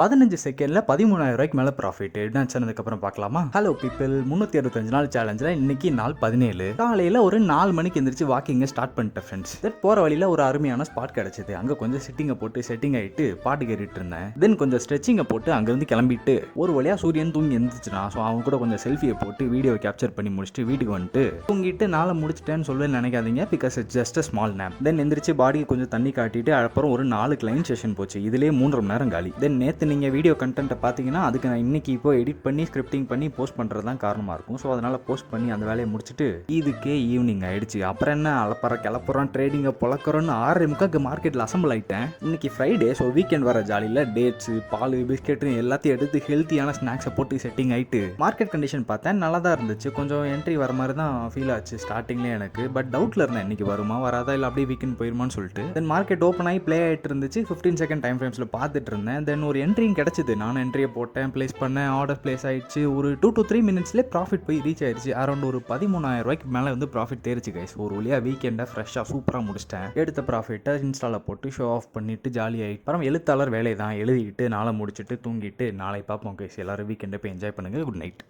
15 செகண்ட்ல 13,000 ரூபாய்க்கு மேல ப்ராஃபிட். என்ன சொன்னதுக்கப்புறம் பார்க்கலாமா? ஹலோ பீப்பிள், 365 நாள் சேலஞ்சில் இன்னைக்கு நாள் 17. காலையில் ஒரு 4 மணிக்கு எந்திரிச்சு வாக்கிங்கை ஸ்டார்ட் பண்ணிட்டேன் ஃப்ரெண்ட்ஸ். போகிற வழியில் ஒரு அருமையான ஸ்பாட் கிடச்சிது. அங்கே கொஞ்சம் சிட்டிங்கை போட்டு செட்டிங் ஆகிட்டு பாட்டு கேட்டுட்டு இருந்தேன். தென் கொஞ்சம் ஸ்ட்ரெச்சிங்கை போட்டு அங்கேருந்து கிளம்பிட்டு ஒரு வழியாக சூரியன் தூங்கி எழுந்துச்சுனா, ஸோ அவங்க கூட கொஞ்சம் செல்ஃபியை போட்டு வீடியோவை கேப்சர் பண்ணி முடிச்சுட்டு வீட்டுக்கு வந்துட்டு தூங்கிட்டு நாளை முடிச்சிட்டேன்னு சொல்ல நினைக்காதீங்க. Because it's just a small nap. Then எந்திரிச்சு பாடிக்கு கொஞ்சம் தண்ணி காட்டிட்டு அப்புறம் ஒரு 4 கிளைண்ட் செஷன் போச்சு. இதுலேயே 3.5 மணி நேரம் காலி. தென் நேற்று நீங்கள் வீடியோ கண்டென்ட்டை பார்த்தீங்கன்னா அதுக்கு நான் இன்னைக்கு இப்போ எடிட் பண்ணி ஸ்கிரிப்டிங் பண்ணி போஸ்ட் பண்ணுறது தான் காரணமாக இருக்கும். ஸோ அதனால் போஸ்ட் பண்ணி அந்த வேலையை முடிச்சுட்டு இதுக்கே ஈவினிங் ஆயிடுச்சு. அப்புறம் என்ன அலப்பற கிளப்புறோம், ட்ரேடிங்கை பொழக்கிறோன்னு 6:30 மார்க்கெட்டில் அசம்பிள் ஆகிட்டேன். இன்னைக்கு ஃப்ரைடே, ஸோ வீக்கெண்ட் வர ஜாலியில் டேட்ஸு, பால், பிஸ்கெட்டு எல்லாத்தையும் எடுத்து ஹெல்த்தியான ஸ்நாக்ஸை போட்டு செட்டிங் ஆகிட்டு மார்க்கெட் கண்டிஷன் பார்த்தேன். நல்லா தான் இருந்துச்சு. கொஞ்சம் என்ட்ரி வர மாதிரி தான் ஃபீல் ஆச்சு ஸ்டார்டிங்லேயே எனக்கு. பட் டவுட்டில் இருந்தேன் இன்னைக்கு வருமா வராதா இல்லை அப்படியே வீக்கெண்ட் போயிருமான்னு சொல்லிட்டு. தென் மார்க்கெட் ஓப்பன் ஆகி ப்ளே ஆகிட்டு இருந்துச்சு. 15 செகண்ட் டைம் ஃப்ரேம்ஸில் பார்த்துட்டு இருந்தேன். தென் ஒரு என்ட்ரியும் கிடச்சிது. நானும் என்ட்ரியை போட்டேன், பிளேஸ் பண்ணேன், ஆர்டர் பிளேஸ் ஆயிடுச்சு. ஒரு 2 to 3 மினிட்ஸ்லேயே ப்ராஃபிட் போய் ரீச் ஆயிடுச்சு. அரௌண்ட் ஒரு 13,000 ரூபாய்க்கு மேலே வந்து ப்ராஃபிட் தேரிச்சு கைஸ். ஒரு வழியாக வீக்கெண்டை ஃப்ரெஷ்ஷாக சூப்பராக முடிச்சிட்டேன். எடுத்த ப்ராஃபிட்டை இன்ஸ்டாவில் போட்டு ஷோ ஆஃப் பண்ணிட்டு ஜாலி ஆகிட்டு அப்புறம் எழுத்தாளர் வேலை தான் எழுதிக்கிட்டு நாளை முடிச்சுட்டு தூங்கிட்டு நாளை பார்ப்போம் கைஸ். எல்லாரும் வீக்கெண்டை போய் என்ஜாய் பண்ணுங்கள். Good night.